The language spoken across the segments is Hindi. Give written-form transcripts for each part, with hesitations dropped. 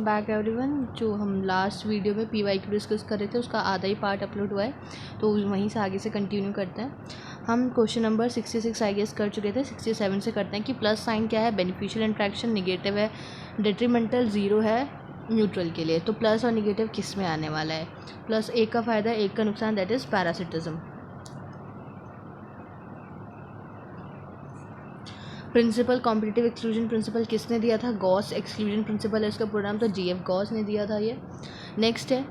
बैक एवरीवन, जो हम लास्ट वीडियो में PYQ डिस्कस कर रहे थे उसका आधा ही पार्ट अपलोड हुआ है, तो वहीं से आगे से कंटिन्यू करते हैं। हम क्वेश्चन नंबर 66 आई गेस कर चुके थे, 67 से करते हैं कि प्लस साइन क्या है, बेनिफिशियल इंट्रैक्शन, निगेटिव है, डिट्रीमेंटल, ज़ीरो है न्यूट्रल के लिए। तो प्लस और निगेटिव किस में आने वाला है? प्लस एक का फ़ायदा, एक का नुकसान, that is parasitism. Principle competitive exclusion principle किसने दिया था? गॉस एक्सक्लूजन प्रिंसिपल है इसका प्रोग्राम, तो GF गॉस ने दिया था ये। नेक्स्ट है,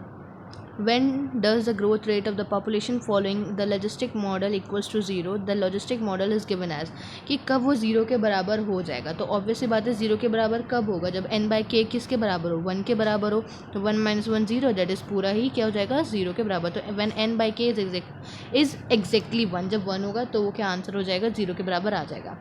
when does the growth rate of the population following the logistic model equals to 0, the logistic model is given as, कि कब वो 0 के बराबर हो जाएगा। तो ऑब्वियस सी बात है 0 के बराबर कब होगा? जब n/k किसके बराबर हो? 1 के बराबर हो। तो 1 - 1 0, दैट इज़ पूरा ही क्या हो जाएगा? 0 के बराबर। तो when n/k इज एग्जैक्टली 1, जब 1 होगा तो वो क्या आंसर हो जाएगा? 0 के बराबर आ जाएगा।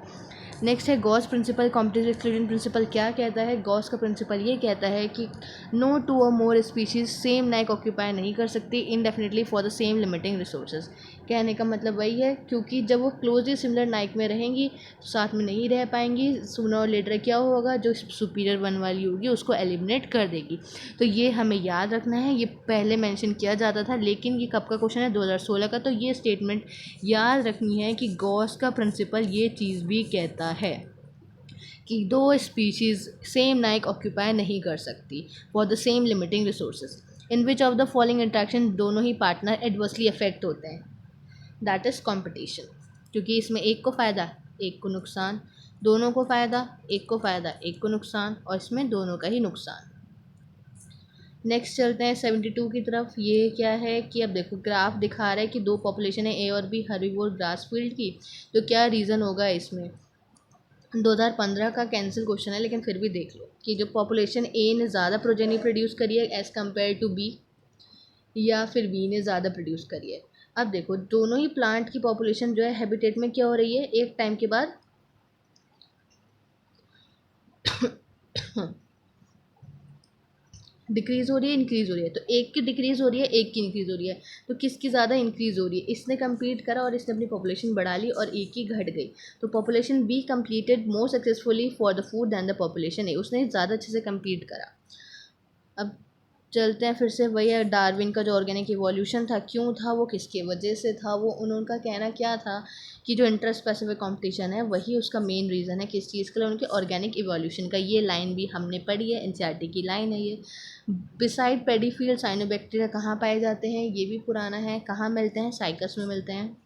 नेक्स्ट है Gause principle competitive exclusion principle क्या कहता है? गॉस का प्रिंसिपल ये कहता है कि नो टू और मोर स्पीशीज़ सेम नाइक ऑक्यूपाई नहीं कर सकती indefinitely for the same limiting resources. कहने का मतलब वही है, क्योंकि जब वो क्लोजली सिमिलर नाइक में रहेंगी तो साथ में नहीं रह पाएंगी। सूनर और लेटर क्या होगा? जो सुपीरियर वन वाली होगी उसको एलिमिनेट कर देगी। तो ये हमें याद रखना है, ये पहले मेंशन किया जाता था, लेकिन ये कब का क्वेश्चन है? 2016 का। तो ये स्टेटमेंट याद रखनी है कि गॉस का प्रिंसिपल ये चीज़ भी कहता है कि दो स्पीशीज़ सेम नाइक ऑक्यूपाई नहीं कर सकती for the same limiting resources in which of the following interaction दोनों ही पार्टनर एडवर्सली अफेक्ट होते हैं, दैट इज़ कॉम्पिटिशन। क्योंकि इसमें एक को फ़ायदा एक को नुकसान, दोनों को फ़ायदा एक को फ़ायदा एक को नुकसान, और इसमें दोनों का ही नुकसान। नेक्स्ट चलते हैं 72 की तरफ। ये क्या है कि अब देखो ग्राफ दिखा रहा है कि दो पॉपुलेशन है, ए और बी, हर्बीवोर ग्रास फील्ड की। तो क्या रीज़न होगा इसमें? 2015 का कैंसिल क्वेश्चन है, लेकिन फिर भी देख लो कि जो पॉपुलेशन ए ने ज़्यादा प्रोजेनी प्रोड्यूस करी है एज़ कम्पेयर टू बी, या फिर बी ने ज़्यादा प्रोड्यूस करी है। अब देखो दोनों ही प्लांट की पॉपुलेशन जो है हैबिटेट में क्या हो रही है, एक टाइम के बाद डिक्रीज़ हो रही है, इंक्रीज़ हो रही है। तो एक की डिक्रीज़ हो रही है, एक की इंक्रीज़ हो रही है। तो किसकी ज़्यादा इंक्रीज़ हो रही है? इसने कम्पीट करा और इसने अपनी पॉपुलेशन बढ़ा ली और ए की घट गई। तो population B competed more successfully for the food than the population A, उसने ज़्यादा अच्छे से कम्पीट करा। अब चलते हैं फिर से वही डार्विन का जो ऑर्गेनिक इवोल्यूशन था, क्यों था वो, किसकी वजह से था वो, उनका कहना क्या था कि जो इंटर स्पेसिफिक कंपटीशन है वही उसका मेन रीज़न है। किस चीज़ के लिए? उनके ऑर्गेनिक इवोल्यूशन का। ये लाइन भी हमने पढ़ी है, NCERT की लाइन है ये। बिसाइड पेडीफील्ड साइनोबैक्टीरिया कहाँ पाए जाते हैं? ये भी पुराना है। कहाँ मिलते हैं? साइकस में मिलते हैं।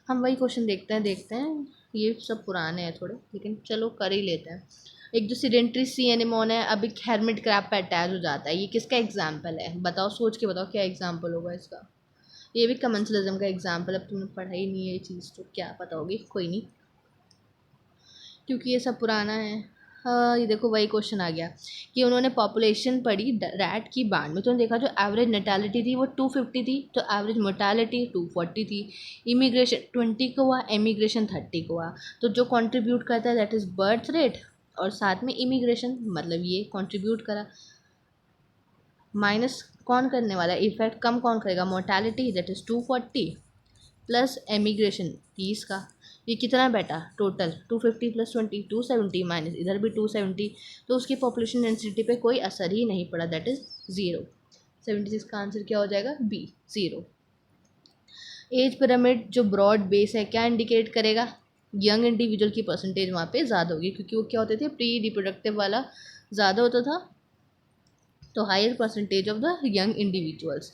हम वही क्वेश्चन देखते हैं, ये सब पुराने हैं थोड़े, लेकिन चलो कर ही लेते हैं। एक जो सीडेंट्री सी एनिमोन है, अब एक हेरमिट क्रैब पे अटैच हो जाता है, ये किसका एग्जाम्पल है? बताओ, सोच के बताओ क्या एग्जाम्पल होगा इसका। ये भी कमेंसलिज्म का एग्जाम्पल। अब तुमने पढ़ा ही नहीं है ये चीज़ तो क्या पता होगी, कोई नहीं, क्योंकि ये सब पुराना है। हाँ, ये देखो वही क्वेश्चन आ गया कि उन्होंने पॉपुलेशन पढ़ी रैट की बाढ़ में, तो उन्होंने देखा जो एवरेज नेटालिटी थी वो 250 थी, तो एवरेज मोर्टालिटी 240 थी। इमिग्रेशन 20 को हुआ, एमिग्रेशन 30 को हुआ। तो जो कंट्रीब्यूट करता है दैट इज़ बर्थ रेट और साथ में इमिग्रेशन, मतलब ये कंट्रीब्यूट करा। माइनस कौन करने वाला है? इफेक्ट कम कौन करेगा? Mortality that is 240 plus emigration 30 का। ये कितना बेटा? टोटल 250 + 20 270, माइनस इधर भी 270, तो उसकी पॉपुलेशन डेंसिटी पे कोई असर ही नहीं पड़ा, दैट इज़ 0। 76 का आंसर क्या हो जाएगा? बी, 0। एज पिरामिड जो ब्रॉड बेस है क्या इंडिकेट करेगा? यंग इंडिविजुअल की परसेंटेज वहाँ पे ज़्यादा होगी, क्योंकि वो क्या होते थे, प्री रिप्रोडक्टिव वाला ज़्यादा होता था, तो higher percentage of the young individuals.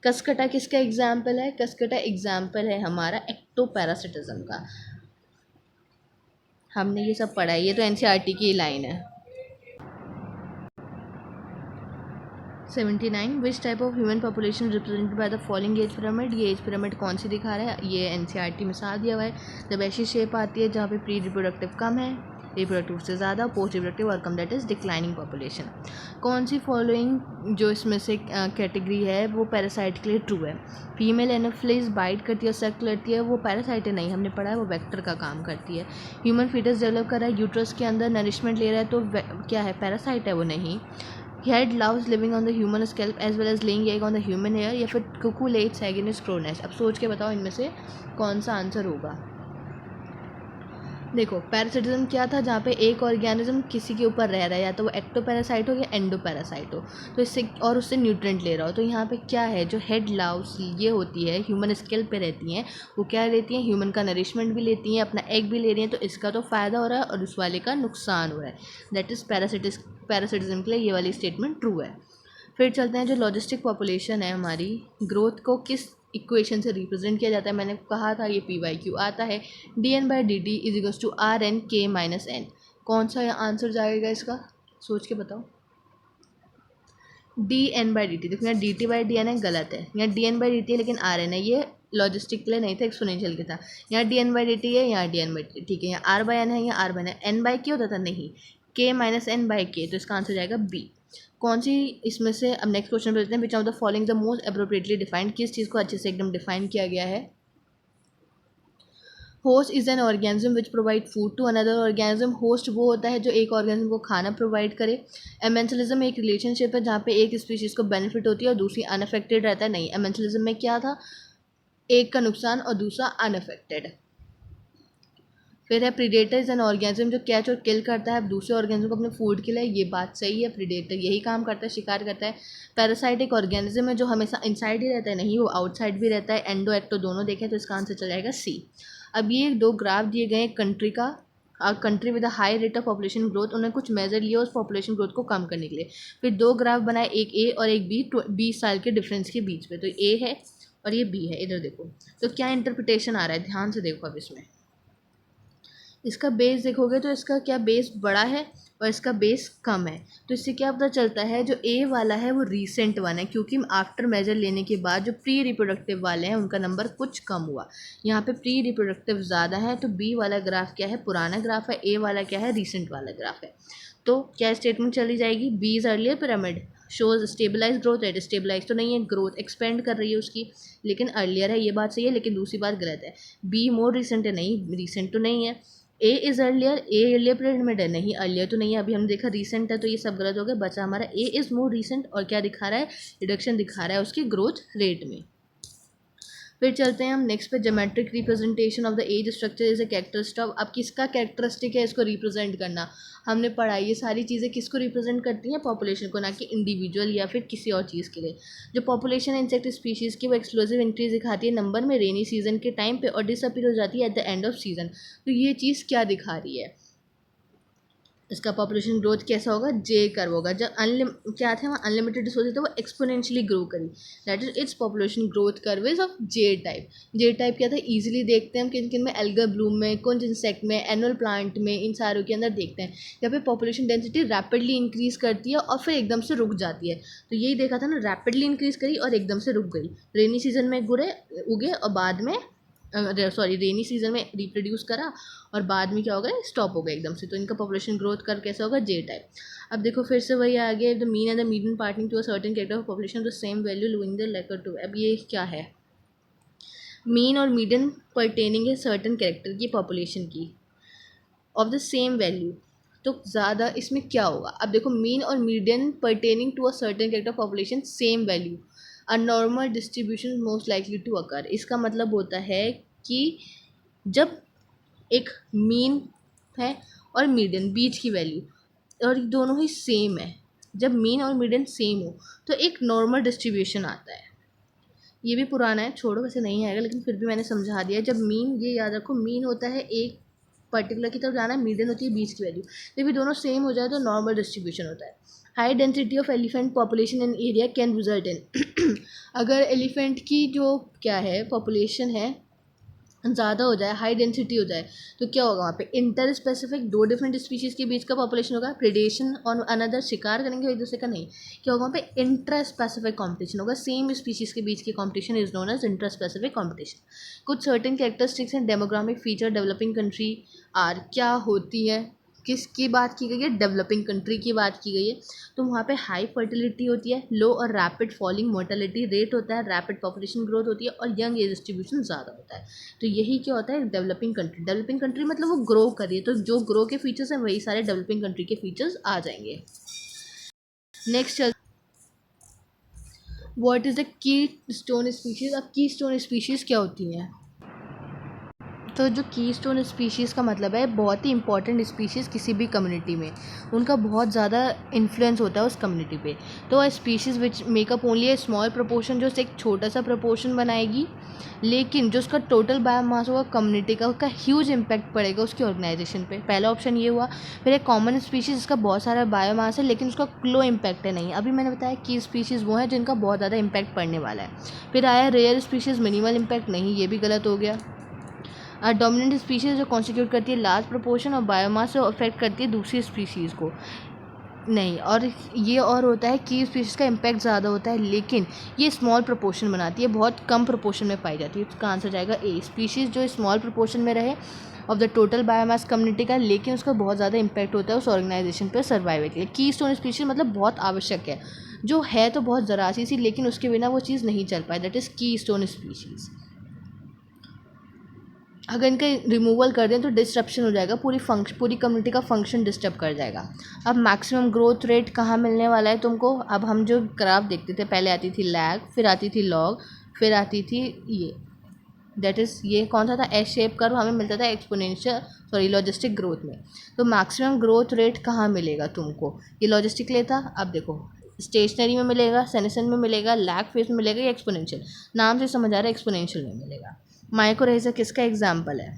कसकटा किसका एग्जाम्पल है? कसकटा एग्जाम्पल है हमारा एक्टोपैरासिटिज्म का। हमने ये सब पढ़ा है, ये तो NCERT की लाइन है। 79 which type of human population represented by the following age pyramid. ये एज पिरामिड कौन सी दिखा रहा है? ये NCERT में साथ दिया हुआ है। जब ऐसी शेप आती है जहाँ पे प्री रिप्रोडक्टिव कम है, रिप्रोडक्टिव से ज़्यादा, पोस्ट रिप्रोडक्टिव और कम, दैट इज़ डिक्लाइनिंग पॉपुलेशन। कौन सी फॉलोइंग जो इसमें से कैटेगरी है वो पैरासाइट के लिए ट्रू है? फीमेल एनोफिलिस बाइट करती है, सक करती है, वो पैरासाइट है? नहीं, हमने पढ़ा है वो वेक्टर का काम करती है। ह्यूमन फीटस डेवलप कर रहा है, यूट्रस के अंदर नरिशमेंट ले रहा है, तो क्या है? पैरासाइट है वो? नहीं। Head loves living on the human scalp as well as laying egg on the human hair, या फिर cuckoo lays egg in its crow nest। अब सोच के बताओ इनमें से कौन सा आंसर होगा। देखो पैरासिटिज्म क्या था, जहाँ पे एक ऑर्गेनिज्म किसी के ऊपर रह रहा है, या तो वो एक्टोपैरासाइट हो या एंडोपैरासाइट हो, तो इससे और उससे न्यूट्रिएंट ले रहा हो। तो यहाँ पे क्या है, जो हेड लाउस ये होती है ह्यूमन स्केल पे रहती हैं, वो क्या लेती हैं, ह्यूमन का नरिशमेंट भी लेती हैं, अपना एग भी ले रही हैं, तो इसका तो फ़ायदा हो रहा है और उस वाले का नुकसान हो रहा है। दैट इज़ पैरासिटिज्म के लिए ये वाली स्टेटमेंट ट्रू है। फिर चलते हैं, जो लॉजिस्टिक पॉपुलेशन है हमारी, ग्रोथ को किस इक्वेशन से रिप्रेजेंट किया जाता है। मैंने कहा था ये PYQ आता है, dN/dt is equals to RN/K-N। कौन सा आंसर जाएगा इसका, सोच के बताओ। dN/dt, देखो यहाँ dt/dN है, गलत है। यहाँ dN/dt है लेकिन RN है, ये लॉजिस्टिक के लिए नहीं था, एक्सपोनेंशियल के था। यहाँ dN/dt है, यहाँ dN/dt, ठीक है। यहाँ R/N है, यहाँ R/N है। N/K होता था, नहीं, K-N/K, तो इसका आंसर जाएगा B। कौन सी इसमें से, अब नेक्स्ट क्वेश्चन पे लेते हैं, विच of the following the most appropriately defined, किस चीज़ को अच्छे से एकदम डिफाइन किया गया है। Host is an organism which provide food to another organism. Host वो होता है जो एक ऑर्गेनिज्म को खाना प्रोवाइड करे। एमेंसलिज्म एक रिलेशनशिप है जहाँ पे एक स्पीशीज़ को बेनिफिट होती है और दूसरी अनअफेक्टेड रहता है। नहीं, एमेंसलिज्म में क्या था, एक का नुकसान और दूसरा अनअफेक्टेड। फिर है प्रीडेटर इज एन ऑर्गेनिज्म जो कैच और किल करता है दूसरे ऑर्गेनिज्म को अपने फूड के लिए। ये बात सही है, प्रीडेटर यही काम करता है, शिकार करता है। पैरासाइट एक ऑर्गेनिज्म है जो हमेशा इनसाइड ही रहता है, नहीं, वो आउटसाइड भी रहता है। एंडो एक्टो दोनों देखें तो इसका आंसर चल जाएगा C। अब ये दो ग्राफ दिए गए कंट्री का, country with a high rate of population growth, उन्होंने कुछ मेजर लिया उस पॉपुलेशन ग्रोथ को कम करने के लिए। फिर दो ग्राफ बनाए, एक A और एक B, 20 साल के डिफरेंस के बीच में। तो A है और ये B है, इधर देखो। तो क्या इंटरप्रिटेशन आ रहा है, ध्यान से देखो। अब इसमें इसका बेस देखोगे तो इसका क्या बेस बड़ा है और इसका बेस कम है। तो इससे क्या पता चलता है, जो ए वाला है वो रीसेंट वन है, क्योंकि आफ्टर मेजर लेने के बाद जो प्री रिप्रोडक्टिव वाले हैं उनका नंबर कुछ कम हुआ। यहाँ पे प्री रिप्रोडक्टिव ज़्यादा है, तो बी वाला ग्राफ क्या है, पुराना ग्राफ है। ए वाला क्या है, रीसेंट वाला ग्राफ है। तो क्या स्टेटमेंट चली जाएगी, B is earlier pyramid shows stabilize growth rate. Stabilize तो नहीं है, ग्रोथ एक्सपेंड कर रही है उसकी, लेकिन अर्लियर है, ये बात सही है। लेकिन दूसरी बात गलत है, बी मोर रिसेंट है, नहीं, रिसेंट तो नहीं है। A is earlier, A earlier period में है, नहीं, अर्लियर तो नहीं है, अभी हमने देखा रिसेंट है, तो ये सब गलत हो गया। बचा हमारा ए इज़ मोर रिसेंट, और क्या दिखा रहा है, रिडक्शन दिखा रहा है उसकी ग्रोथ रेट में। फिर चलते हैं हम नेक्स्ट पे, geometric representation of the age structure is a characteristic of. अब किसका कैरेक्टरिस्टिक है इसको रिप्रेजेंट करना, हमने पढ़ा। ये सारी चीज़ें किसको रिप्रेजेंट करती हैं, पॉपुलेशन को, ना कि इंडिविजुअल या फिर किसी और चीज़ के लिए। जो पॉपुलेशन है इंसेक्ट स्पीशीज़ की, वो एक्सप्लोसिव इंक्रीज दिखाती है नंबर में रेनी सीजन के टाइम पे और डिसअपीयर हो जाती है at the end off season. तो ये चीज़ क्या दिखा रही है, इसका पॉपुलेशन ग्रोथ कैसा होगा, जे कर्व होगा। जब क्या थे वहाँ अनलिमिटेड रिसोर्सेज थे, वो एक्सपोनेंशियली ग्रो करी। That is its population growth curve is of J type. J type क्या था, इजीली देखते हैं हम किन किन में, एल्गर ब्लूम में, कुछ इंसेक्ट में, एनुअल प्लांट में, इन सारों के अंदर देखते हैं। जहाँ पे पॉपुलेशन डेंसिटी रैपिडली इंक्रीज करती है और फिर एकदम से रुक जाती है। तो यही देखा था ना, रैपिडली इंक्रीज करी और एकदम से रुक गई। रेनी सीजन में उगे और बाद में रेनी सीजन में रिप्रोड्यूस करा और बाद में क्या होगा, स्टॉप हो गया एकदम से। तो इनका पॉपुलेशन ग्रोथ कर कैसा होगा, जे टाइप। अब देखो फिर से वही आ गया, the mean and the median parting to a certain character of population the same value लूइंग द लेकर टू। अब ये क्या है, मीन और मीडियन परटेनिंग है सर्टेन कैरेक्टर की पॉपुलेशन की ऑफ द सेम वैल्यू। तो ज़्यादा इसमें क्या होगा, अब देखो मीन और median pertaining to a certain character population same value, a normal distribution most likely to occur. इसका मतलब होता है कि जब एक मीन है और मीडियन बीच की वैल्यू और दोनों ही सेम है, जब मीन और मीडियन सेम हो तो एक नॉर्मल डिस्ट्रीब्यूशन आता है। ये भी पुराना है, छोड़ो, वैसे नहीं आएगा, लेकिन फिर भी मैंने समझा दिया। जब मीन, ये याद रखो, मीन होता है एक पर्टिकुलर की तरफ जाना है, मीडियन होती है बीच की वैल्यू। जब भी दोनों सेम हो जाए तो नॉर्मल डिस्ट्रीब्यूशन होता है। High density of elephant population in area can result in अगर एलिफेंट की जो क्या है पॉपुलेशन है ज़्यादा हो जाए, हाई डेंसिटी हो जाए, तो क्या होगा वहाँ पे, इंटर स्पेसिफिक दो डिफरेंट स्पीशीज़ के बीच का पॉपुलेशन होगा। प्रेडेशन और अनदर, शिकार करेंगे एक दूसरे का, नहीं, क्या होगा वहाँ पे, इंट्रा स्पेसिफिक कॉम्पिटिशन होगा। सेम स्पीशीज़ के बीच की competition is known as intra specific competition. कुछ certain characteristics and demographic feature developing country are, क्या होती है, किसकी बात की गई है, डेवलपिंग कंट्री की बात की गई है। तो वहाँ पे हाई फर्टिलिटी होती है, लो और रैपिड फॉलिंग मोर्टेलिटी रेट होता है, रैपिड पॉपुलेशन ग्रोथ होती है और यंग एज डिस्ट्रीब्यूशन ज़्यादा होता है। तो यही क्या होता है, डेवलपिंग कंट्री। डेवलपिंग कंट्री मतलब वो ग्रो कर रही है, तो जो ग्रो के फीचर्स हैं वही सारे डेवलपिंग कंट्री के फीचर्स आ जाएंगे। नेक्स्ट चल, what is the key stone species. अब की स्टोन स्पीशीज़ क्या होती हैं, तो जो कीस्टोन स्पीशीज़ का मतलब है बहुत ही इंपॉर्टेंट स्पीशीज़ किसी भी कम्युनिटी में, उनका बहुत ज़्यादा इन्फ्लुएंस होता है उस कम्युनिटी पे। तो अ स्पीशीज़ विच मेकअप ओनली ए स्मॉल प्रोपोर्शन, जो एक छोटा सा प्रोपोर्शन बनाएगी, लेकिन जो उसका टोटल बायोमास होगा कम्युनिटी का, उसका ह्यूज इम्पैक्ट पड़ेगा उसकी ऑर्गेनाइजेशन पे। पहला ऑप्शन ये हुआ। फिर एक कॉमन स्पीशीज़ जिसका बहुत सारा बायोमास है लेकिन उसका लो इम्पैक्ट है नहीं। अभी मैंने बताया की स्पीशीज़ वो हैं जिनका बहुत ज़्यादा इम्पैक्ट पड़ने वाला है। फिर आया रेयर स्पीशीज़, मिनिमल इम्पैक्ट नहीं, ये भी गलत हो गया। डोमिनेंट स्पीशीज़ जो कॉन्स्टिट्यूट करती है लार्ज प्रोपोर्शन और बायोमास से अफेक्ट करती है दूसरी स्पीशीज़ को नहीं। और ये और होता है कि स्पीशीज़ का इम्पैक्ट ज़्यादा होता है लेकिन ये स्मॉल प्रोपोर्शन बनाती है, बहुत कम प्रोपोर्शन में पाई जाती है। इसका आंसर जाएगा ए, स्पीशीज़ जो स्मॉल प्रोपोर्शन में रहे of the total biomass community का, लेकिन उसका बहुत ज़्यादा इम्पैक्ट होता है उस ऑर्गेनाइजेशन पर सर्वाइवल के लिए। कीस्टोन स्पीशीज़ मतलब बहुत आवश्यक है, जो है तो बहुत ज़रा सी लेकिन उसके बिना वो चीज़ नहीं चल पाए, दैट इज़ कीस्टोन स्पीशीज़। अगर इनका रिमूवल कर दें तो डिस्ट्रप्शन हो जाएगा, पूरी कम्युनिटी का फंक्शन डिस्टर्ब कर जाएगा। अब मैक्सिमम ग्रोथ रेट कहाँ मिलने वाला है तुमको? अब हम जो ग्राफ देखते थे, पहले आती थी लैग, फिर आती थी लॉग, फिर आती थी ये, दैट इज़ ये कौन सा था, एस शेप कर्व, हमें मिलता था एक्सपोनेंशियल लॉजिस्टिक ग्रोथ में। तो मैक्सिमम ग्रोथ रेट कहाँ मिलेगा तुमको? ये लॉजिस्टिक लेता, अब देखो स्टेशनरी में मिलेगा, सेनेसन में मिलेगा, लैग फेज में मिलेगा या एक्सपोनेंशियल? नाम से समझ आ रहा है एक्सपोनेंशियल में मिलेगा। माइक्रोरेजा किसका एग्जाम्पल है?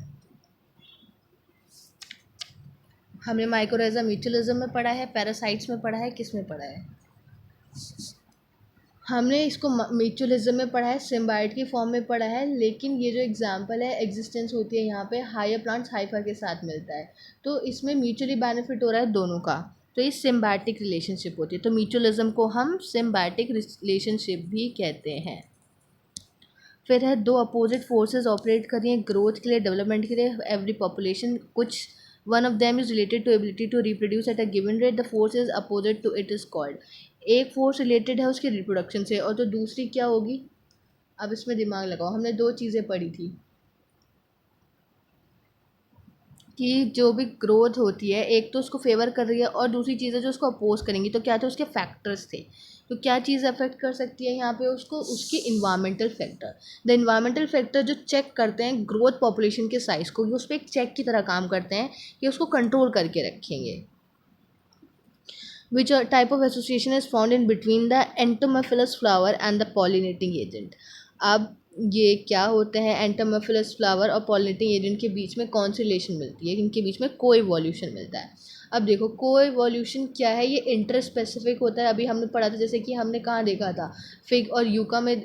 हमने माइक्रोरेजा म्यूचुअलिज्म में पढ़ा है, पैरासाइट्स में पढ़ा है, किस में पढ़ा है? हमने इसको म्यूचुअलिज्म में पढ़ा है, सिम्बायोट की फॉर्म में पढ़ा है, लेकिन ये जो एग्जाम्पल है एग्जिस्टेंस होती है यहाँ पे हायर प्लांट्स हाइफर के साथ मिलता है, तो इसमें म्यूचुअली बेनिफिट हो रहा है दोनों का, तो ये सिम्बायोटिक रिलेशनशिप होती है। तो म्यूचुअलिज्म को हम सिम्बायोटिक रिलेशनशिप भी कहते हैं। फिर है दो अपोजिट फोर्सेस ऑपरेट कर रही हैं ग्रोथ के लिए, डेवलपमेंट के लिए, एवरी पॉपुलेशन, कुछ one of them is related to ability to reproduce at a given rate, the force is opposite to it is called. एक फोर्स रिलेटेड है उसके रिप्रोडक्शन से और तो दूसरी क्या होगी? अब इसमें दिमाग लगाओ, हमने दो चीज़ें पढ़ी थी कि जो भी ग्रोथ होती है एक तो उसको फेवर कर रही है और दूसरी चीज़ है जो उसको अपोज करेंगी। तो क्या थे उसके फैक्टर्स थे, तो क्या चीज़ अफेक्ट कर सकती है यहाँ पे उसको? उसके environmental factor. The environmental factor जो चेक करते हैं ग्रोथ पॉपुलेशन के साइज़ को, ये उस पर एक चेक की तरह काम करते हैं कि उसको कंट्रोल करके रखेंगे। Which type of association is found in between the entomophilous flower and the pollinating agent? अब ये क्या होते हैं एंटोमोफिलस फ्लावर और पॉलिनेटिंग एजेंट के बीच में कौन सी रिलेशन मिलती है? इनके बीच में को इवोल्यूशन मिलता है। अब देखो को इवोल्यूशन क्या है, ये इंटर स्पेसिफिक होता है। अभी हमने पढ़ा था, जैसे कि हमने कहाँ देखा था, फिग और यूका में,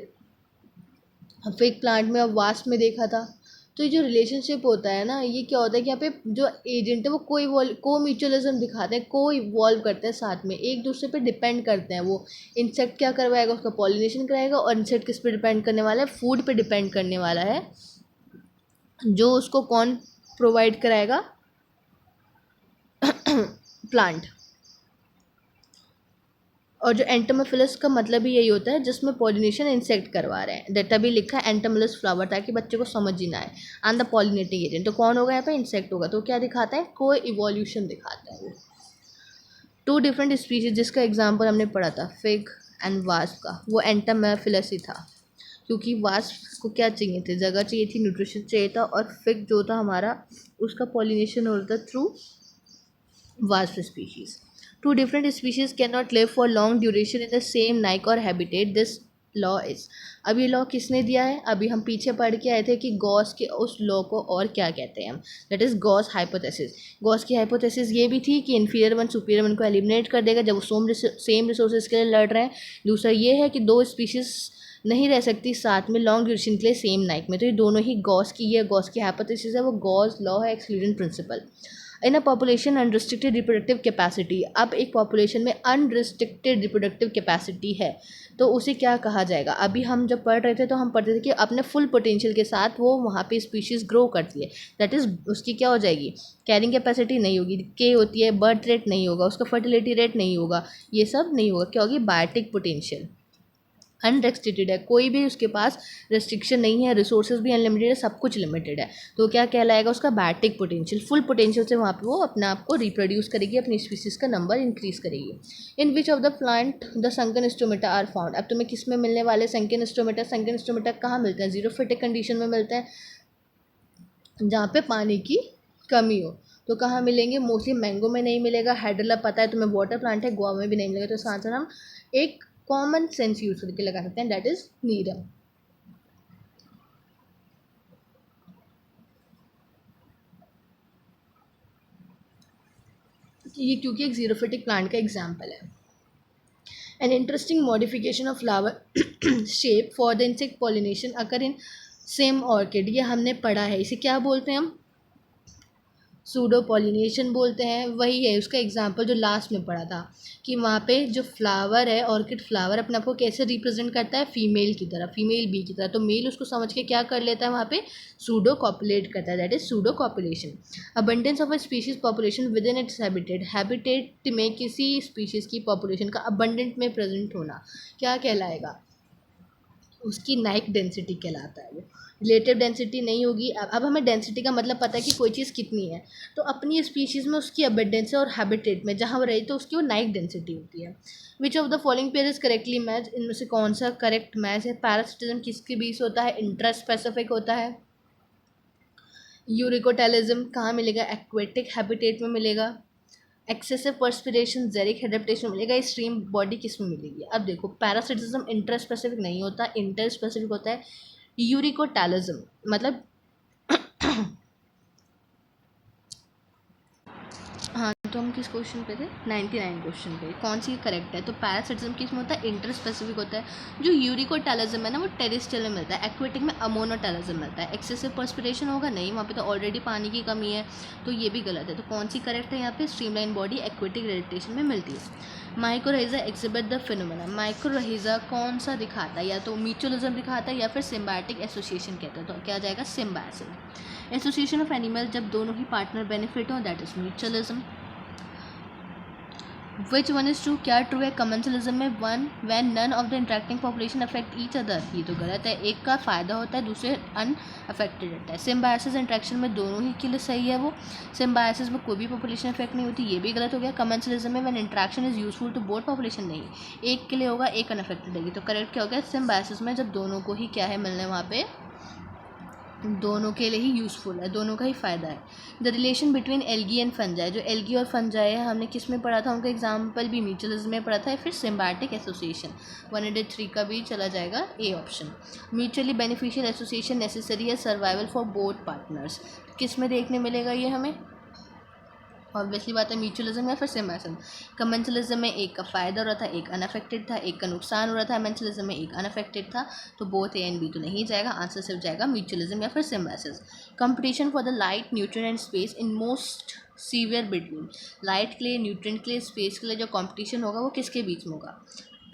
फिग प्लांट में और वास्प में देखा था। तो ये जो रिलेशनशिप होता है ना, ये क्या होता है कि यहाँ पे जो एजेंट है वो को म्यूचुअलिज्म दिखाते हैं, को इवॉल्व करते हैं साथ में, एक दूसरे पे डिपेंड करते हैं। वो इंसेक्ट क्या करवाएगा, उसका पॉलिनेशन कराएगा, और इंसेक्ट किस पे डिपेंड करने वाला है? फूड पे डिपेंड करने वाला है, जो उसको कौन प्रोवाइड कराएगा? प्लांट। और जो एंटोमोफिलस का मतलब ही यही होता है जिसमें पॉलिनेशन इंसेक्ट करवा रहे हैं, डेटा भी लिखा है एंटोमोफिलस फ्लावर, ताकि बच्चे को समझ ही ना आए। एंड द पॉलिनेटिंग एजेंट, तो कौन होगा यहाँ पे? इंसेक्ट होगा। तो क्या दिखाता है? को इवोल्यूशन दिखाता है वो। टू डिफरेंट स्पीशीज जिसका एग्जाम्पल हमने पढ़ा था फिग एंड वास्प का, वो एंटोमोफिलस ही था, क्योंकि वास्प को क्या चाहिए थे? जगह चाहिए थी, न्यूट्रिशन चाहिए था, और फिग जो था हमारा, उसका पॉलिनेशन हो रहा था through wasp species. Two different species cannot live for long duration in the same Naik और habitat. This law is, अब ये लॉ किसने दिया है? अभी हम पीछे पढ़ के आए थे कि गॉस के उस लॉ को और क्या कहते हैं हम, that is Gauss hypothesis. Gauss की हाइपोथेसिस ये भी थी कि इन्फीरियर वन सुपीरियर वन को एलिमिनेट कर देगा जब वो सेम रिसोर्सेज के लिए लड़ रहे हैं। दूसरा ये है कि दो स्पीशीज़ नहीं रह सकती साथ में लॉन्ग ड्यूरेशन के लिए सेम नाइक में। तो ये दोनों ही गॉस की, ये गॉस की हाइपोथेसिस है, वो गॉस लॉ है, exclusion principle. In a population unrestricted reproductive capacity, अब एक पॉपुलेशन में अनरिस्ट्रिक्टेड रिप्रोडक्टिव कैपेसिटी है तो उसे क्या कहा जाएगा? अभी हम जब पढ़ रहे थे तो हम पढ़ते थे कि अपने फुल पोटेंशियल के साथ वो वहाँ पे स्पीशीज़ ग्रो करती है, दैट इज़ उसकी क्या हो जाएगी? कैरिंग कैपेसिटी नहीं होगी, के होती है, बर्थ रेट नहीं होगा, उसका फर्टिलिटी रेट नहीं होगा, ये सब नहीं होगा। क्या होगी? Biotic potential. अनरेस्ट्रिक्टेड है, कोई भी उसके पास रेस्ट्रिक्शन नहीं है, रिसोर्सेज भी अनलिमिटेड है, सब कुछ लिमिटेड है, तो क्या कहलाएगा? उसका बायोटिक पोटेंशियल। फुल पोटेंशियल से वहाँ पे वो अपने आप को रिप्रोड्यूस करेगी, अपनी स्पीसीज का नंबर इंक्रीज करेगी। In which of the plant the sunken stomata are found, अब तुम्हें किस में मिलने वाले संकन स्टोमेटा? संकन स्टोमेटा कहाँ मिलते हैं? जीरो फिटिक कंडीशन में मिलते हैं, जहाँ पे पानी की कमी हो। तो कहाँ मिलेंगे? मोस्टली मैंगो में नहीं मिलेगा, हाइड्रोला पता है तुम्हें वाटर प्लांट है, गोवा में भी नहीं मिलेगा। तो इसका आंसर हम एक कॉमन सेंस यूज करके लगा सकते हैं, दैट इज नीरम। ये क्योंकि एक जीरोफिटिक प्लांट का एग्जाम्पल है। An interesting modification of flower shape for the insect pollination occur in same orchid, ये हमने पढ़ा है। इसे क्या बोलते हैं हम? सूडो पॉलिनेशन बोलते हैं। वही है उसका एग्जाम्पल जो लास्ट में पढ़ा था, कि वहाँ पे जो फ्लावर है, ऑर्किड फ्लावर अपने आप को कैसे रिप्रेजेंट करता है? फीमेल की तरह, फीमेल बी की तरह। तो मेल उसको समझ के क्या कर लेता है वहाँ पे? सूडो कॉपुलेट करता है, that is pseudo copulation. Abundance of a species population with in its habitat, habitat में किसी स्पीशीज़ की पॉपुलेशन का अबंडेंट में प्रेजेंट होना क्या कहलाएगा? उसकी नाइक डेंसिटी कहलाता है वो। रिलेटिव डेंसिटी नहीं होगी। अब हमें डेंसिटी का मतलब पता है कि कोई चीज़ कितनी है, तो अपनी स्पीशीज़ में उसकी अबंडेंस और हैबिटेट में जहाँ वो रही तो उसकी वो नाइक डेंसिटी होती है। विच of the following pair is correctly match, इनमें से कौन सा करेक्ट मैच है? पैरासिटिज्म किसके बीच होता है? इंट्रा स्पेसिफिक होता है। यूरिकोटेलिज्म कहाँ मिलेगा? एक्वेटिक हैबिटेट में मिलेगा। एक्सेसिव पर्सपिरेशन जेरिक एडेप्टेशन मिलेगा। स्ट्रीम बॉडी किस में मिलेगी? अब देखो, पैरासिटिज्म इंटर स्पेसिफिक नहीं होता, इंटर स्पेसिफिक होता है। यूरिकोटैलिज्म मतलब हाँ, तो हम किस क्वेश्चन पे थे? 99 क्वेश्चन पे। कौन सी करेक्ट है? तो पैरासिटिज्म किस में होता है? इंटर स्पेसिफिक होता है। जो यूरिकोटैलिज्म है ना, वो टेरिस्टियल में मिलता है। एक्वेटिक में अमोनोटैलिज्म मिलता है। एक्सेसिव पर्सपिरेशन होगा नहीं, वहाँ पे तो ऑलरेडी पानी की कमी है, तो ये भी गलत है। तो कौन सी करेक्ट है यहाँ पे? स्ट्रीमलाइन बॉडी एक्वेटिक रेडिटेशन में मिलती है। माइक्रोरहिजा एग्जिबिट द फिनोमेना, माइक्रोरहिजा कौन सा दिखाता है? या तो म्यूचुअलिज्म दिखाता है या फिर सिम्बायोटिक एसोसिएशन कहते हैं। तो क्या जाएगा? सिम्बायोसिस। एसोसिएशन ऑफ एनिमल जब दोनों ही पार्टनर बेनिफिट हो, that is mutualism. Which one is true? क्या ट्रू है कमेंसलिज्म में? One one none of the interacting population affect each other, ये तो गलत है। एक का फ़ायदा होता है, दूसरे अनअफेक्टेड रहता है। सिम्बायोसिस इंटरेक्शन में दोनों ही के लिए सही है वो। सिम्बायोसिस में कोई भी पॉपुलेशन इफेक्ट नहीं होती, ये भी गलत हो गया। कमेंसलिज्म में one interaction is useful to both population, नहीं, एक के लिए होगा, एक अनअफेक्टेड रहेगी। तो करेक्ट क्या हो गया? सिम्बायोसिस में जब दोनों को ही क्या है मिलने, वहाँ पे दोनों के लिए ही यूज़फुल है, दोनों का ही फ़ायदा है। The relation between algae and fungi, जो एल्गी और फंजाई है हमने किस में पढ़ा था? उनका एग्जाम्पल भी म्यूचुअलिज्म में पढ़ा था, या फिर सिम्बायोटिक एसोसिएशन। 103 का भी चला जाएगा A option. Mutually beneficial association necessary है सर्वाइवल फॉर बोथ पार्टनर्स, किस में देखने मिलेगा ये हमें? ऑब्वियसली बात है, म्यूचुअलिज्म या फिर सिम्बायोसिज्म। कमेंसलिज्म में एक का फ़ायदा हो रहा था, एक अनअफेक्टेड था, एक का नुकसान हो रहा था। मेंसलिज्म में एक अनअफेक्टेड था। तो बोथ ए एंड बी तो नहीं जाएगा, आंसर सिर्फ जाएगा म्यूचुअलिज्म या फिर symbiosis. Competition for the light, nutrient and space in most severe between, light के लिए, न्यूट्रिएंट के लिए, स्पेस के लिए जो कंपटीशन होगा वो किसके बीच में होगा?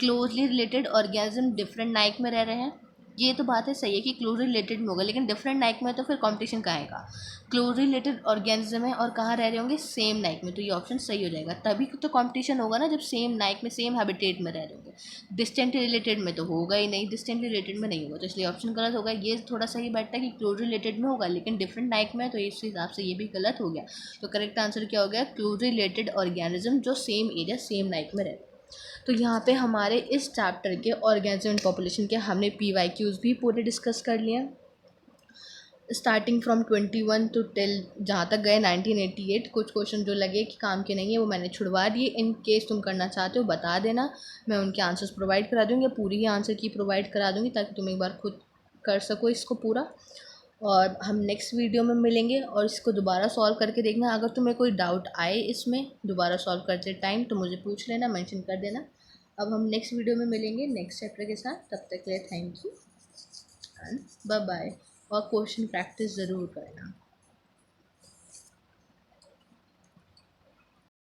Closely related organism different Naik में रह रहे हैं, ये तो बात है सही है कि क्लोज रिलेटेड में होगा, लेकिन डिफरेंट नाइक में तो फिर कंपटीशन कहाँ आएगा? क्लोज रिलेटेड ऑर्गेनिज्म है और कहाँ रह रहे होंगे? सेम नाइक में, तो ये ऑप्शन सही हो जाएगा। तभी तो कंपटीशन होगा ना, जब सेम नाइक में, सेम हैबिटेट में रह रहे होंगे। डिस्टेंटली रिलेटेड में तो होगा ही नहीं, डिस्टेंटली रिलेटेड में नहीं होगा, तो इसलिए ऑप्शन गलत होगा। ये थोड़ा सही बैठता है कि क्लोज रिलेटेड में होगा, लेकिन डिफरेंट नाइक में है, तो इस हिसाब से ये भी गलत हो गया। तो करेक्ट आंसर क्या हो गया? क्लोज रिलेटेड ऑर्गेनिज्म जो सेम एरिया, सेम नाइक में रहते हैं। तो यहाँ पे हमारे इस चैप्टर के ऑर्गेनिज्म एंड पॉपुलेशन के हमने PYQs भी पूरे डिस्कस कर लिए, स्टार्टिंग फ्रॉम 21 टू टिल जहाँ तक गए 1988। कुछ क्वेश्चन जो लगे कि काम के नहीं है वो मैंने छुड़वा दिए। इन केस तुम करना चाहते हो बता देना, मैं उनके आंसर्स प्रोवाइड करा दूँगी, या पूरी ही आंसर की प्रोवाइड करा दूँगी, ताकि तुम एक बार खुद कर सको इसको पूरा। और हम नेक्स्ट वीडियो में मिलेंगे, और इसको दोबारा सॉल्व करके देखना। अगर तुम्हें कोई डाउट आए इसमें दोबारा सॉल्व करते टाइम तो मुझे पूछ लेना, मेंशन कर देना। अब हम नेक्स्ट वीडियो में मिलेंगे नेक्स्ट चैप्टर के साथ, तब तक के लिए thank you and bye bye. और क्वेश्चन प्रैक्टिस ज़रूर करना।